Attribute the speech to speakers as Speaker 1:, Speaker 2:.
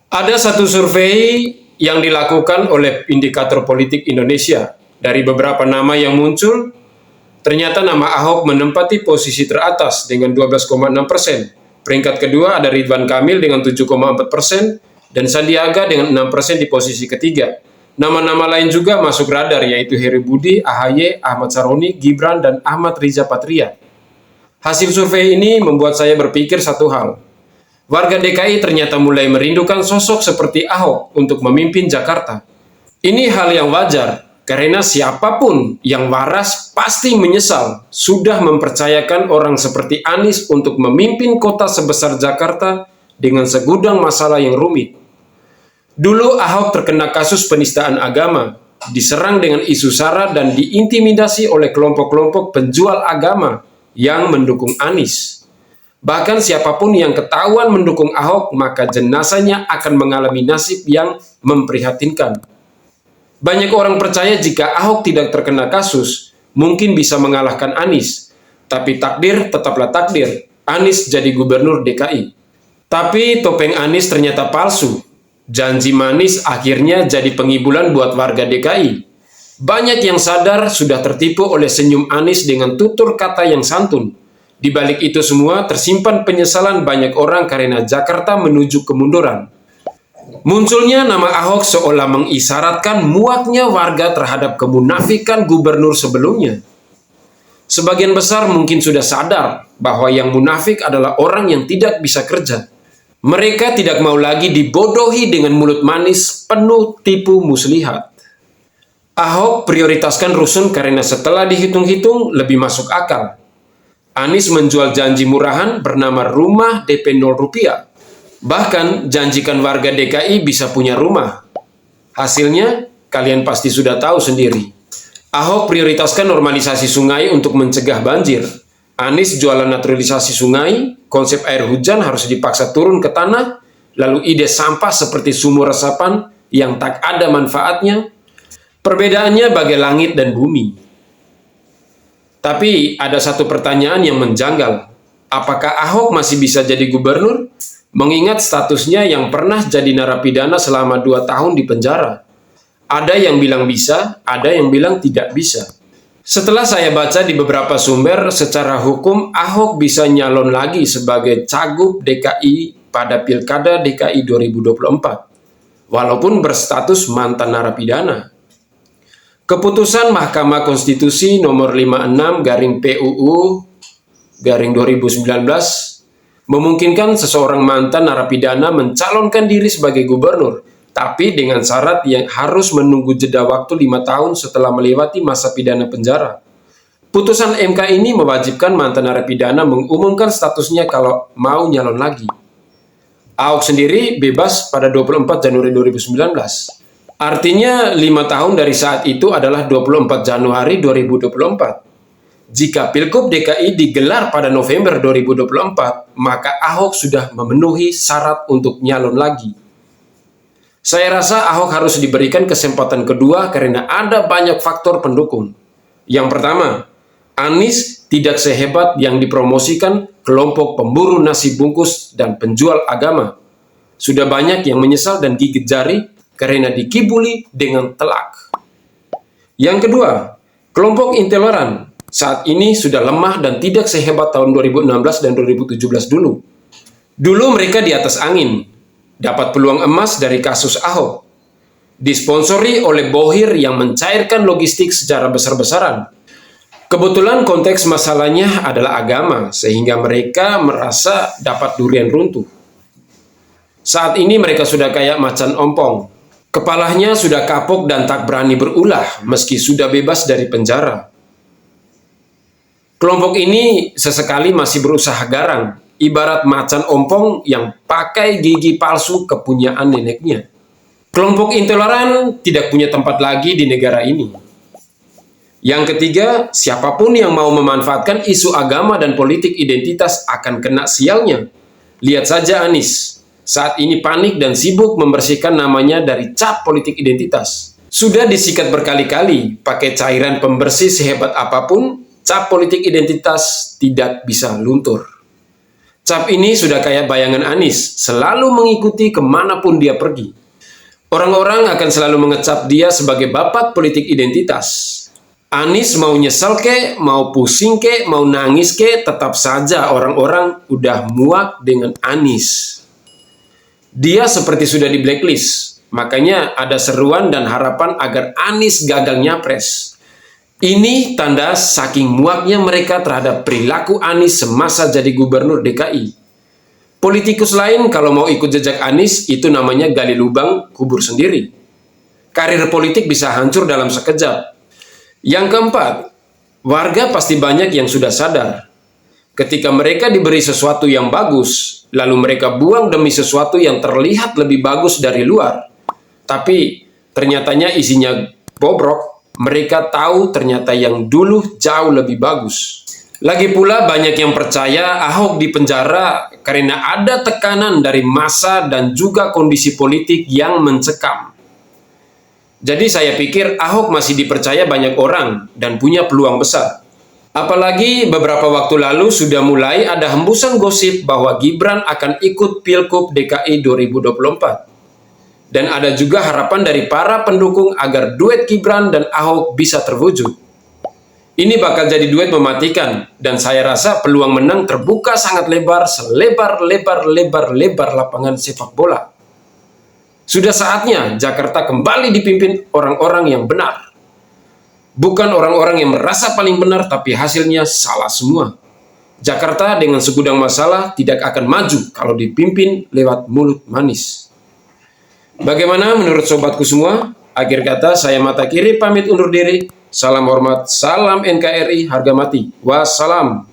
Speaker 1: Ada satu survei yang dilakukan oleh Indikator Politik Indonesia. Dari beberapa nama yang muncul, ternyata nama Ahok menempati posisi teratas dengan 12,6%. Peringkat kedua ada Ridwan Kamil dengan 7,4% dan Sandiaga dengan 6% di posisi ketiga. Nama-nama lain juga masuk radar, yaitu Heri Budi, AHY, Ahmad Saroni, Gibran, dan Ahmad Riza Patria. Hasil survei ini membuat saya berpikir satu hal. Warga DKI ternyata mulai merindukan sosok seperti Ahok untuk memimpin Jakarta. Ini hal yang wajar, karena siapapun yang waras pasti menyesal sudah mempercayakan orang seperti Anies untuk memimpin kota sebesar Jakarta dengan segudang masalah yang rumit. Dulu Ahok terkena kasus penistaan agama, diserang dengan isu sara dan diintimidasi oleh kelompok-kelompok penjual agama yang mendukung Anies. Bahkan siapapun yang ketahuan mendukung Ahok, maka jenazahnya akan mengalami nasib yang memprihatinkan. Banyak orang percaya jika Ahok tidak terkena kasus, mungkin bisa mengalahkan Anies. Tapi takdir tetaplah takdir, Anies jadi gubernur DKI. Tapi topeng Anies ternyata palsu. Janji manis akhirnya jadi pengibulan buat warga DKI. Banyak yang sadar sudah tertipu oleh senyum Anies dengan tutur kata yang santun. Di balik itu semua tersimpan penyesalan banyak orang karena Jakarta menuju kemunduran. Munculnya nama Ahok seolah mengisyaratkan muaknya warga terhadap kemunafikan gubernur sebelumnya. Sebagian besar mungkin sudah sadar bahwa yang munafik adalah orang yang tidak bisa kerja. Mereka tidak mau lagi dibodohi dengan mulut manis penuh tipu muslihat. Ahok prioritaskan rusun karena setelah dihitung-hitung lebih masuk akal. Anies menjual janji murahan bernama rumah DP 0 rupiah. Bahkan janjikan warga DKI bisa punya rumah. Hasilnya kalian pasti sudah tahu sendiri. Ahok prioritaskan normalisasi sungai untuk mencegah banjir. Anies jualan naturalisasi sungai, konsep air hujan harus dipaksa turun ke tanah, lalu ide sampah seperti sumur resapan yang tak ada manfaatnya. Perbedaannya bagai langit dan bumi. Tapi ada satu pertanyaan yang menjanggal. Apakah Ahok masih bisa jadi gubernur? Mengingat statusnya yang pernah jadi narapidana selama 2 tahun di penjara. Ada yang bilang bisa, ada yang bilang tidak bisa. Setelah saya baca di beberapa sumber, secara hukum Ahok bisa nyalon lagi sebagai cagup DKI pada Pilkada DKI 2024. Walaupun berstatus mantan narapidana. Keputusan Mahkamah Konstitusi nomor 56/PUU/2019 memungkinkan seseorang mantan narapidana mencalonkan diri sebagai gubernur, tapi dengan syarat yang harus menunggu jeda waktu 5 tahun setelah melewati masa pidana penjara. Putusan MK ini mewajibkan mantan narapidana mengumumkan statusnya kalau mau nyalon lagi. Ahok sendiri bebas pada 24 Januari 2019. Artinya 5 tahun dari saat itu adalah 24 Januari 2024. Jika Pilgub DKI digelar pada November 2024, maka Ahok sudah memenuhi syarat untuk nyalon lagi. Saya rasa Ahok harus diberikan kesempatan kedua karena ada banyak faktor pendukung. Yang pertama, Anies tidak sehebat yang dipromosikan kelompok pemburu nasi bungkus dan penjual agama. Sudah banyak yang menyesal dan gigit jari karena dikibuli dengan telak. Yang kedua, kelompok intoleran saat ini sudah lemah dan tidak sehebat tahun 2016 dan 2017 dulu. Dulu mereka di atas angin, dapat peluang emas dari kasus Ahok. Disponsori oleh Bohir yang mencairkan logistik secara besar-besaran. Kebetulan konteks masalahnya adalah agama, sehingga mereka merasa dapat durian runtuh. Saat ini mereka sudah kayak macan ompong. Kepalanya sudah kapok dan tak berani berulah meski sudah bebas dari penjara. Kelompok ini sesekali masih berusaha garang, ibarat macan ompong yang pakai gigi palsu kepunyaan neneknya. Kelompok intoleran tidak punya tempat lagi di negara ini. Yang ketiga, siapapun yang mau memanfaatkan isu agama dan politik identitas akan kena sialnya. Lihat saja Anies. Saat ini panik dan sibuk membersihkan namanya dari cap politik identitas. Sudah disikat berkali-kali, pakai cairan pembersih sehebat apapun, cap politik identitas tidak bisa luntur. Cap ini sudah kayak bayangan Anies, selalu mengikuti kemanapun dia pergi. Orang-orang akan selalu mengecap dia sebagai bapak politik identitas. Anies mau nyesel ke, mau pusing ke, mau nangis ke, tetap saja orang-orang udah muak dengan Anies. Dia seperti sudah di blacklist, makanya ada seruan dan harapan agar Anies gagal nyapres. Ini tanda saking muaknya mereka terhadap perilaku Anies semasa jadi gubernur DKI. Politikus lain kalau mau ikut jejak Anies itu namanya gali lubang, kubur sendiri. Karir politik bisa hancur dalam sekejap. Yang keempat, warga pasti banyak yang sudah sadar. Ketika mereka diberi sesuatu yang bagus, lalu mereka buang demi sesuatu yang terlihat lebih bagus dari luar, tapi ternyatanya isinya bobrok. Mereka tahu ternyata yang dulu jauh lebih bagus. Lagi pula banyak yang percaya Ahok dipenjara karena ada tekanan dari massa dan juga kondisi politik yang mencekam. Jadi saya pikir Ahok masih dipercaya banyak orang dan punya peluang besar. Apalagi beberapa waktu lalu sudah mulai ada hembusan gosip bahwa Gibran akan ikut Pilkup DKI 2024. Dan ada juga harapan dari para pendukung agar duet Gibran dan Ahok bisa terwujud. Ini bakal jadi duet mematikan, dan saya rasa peluang menang terbuka sangat lebar, selebar-lebar lapangan sepak bola. Sudah saatnya Jakarta kembali dipimpin orang-orang yang benar. Bukan orang-orang yang merasa paling benar, tapi hasilnya salah semua. Jakarta dengan segudang masalah tidak akan maju kalau dipimpin lewat mulut manis. Bagaimana menurut sobatku semua? Akhir kata saya Mata Kiri pamit undur diri. Salam hormat, salam NKRI, harga mati. Wassalam.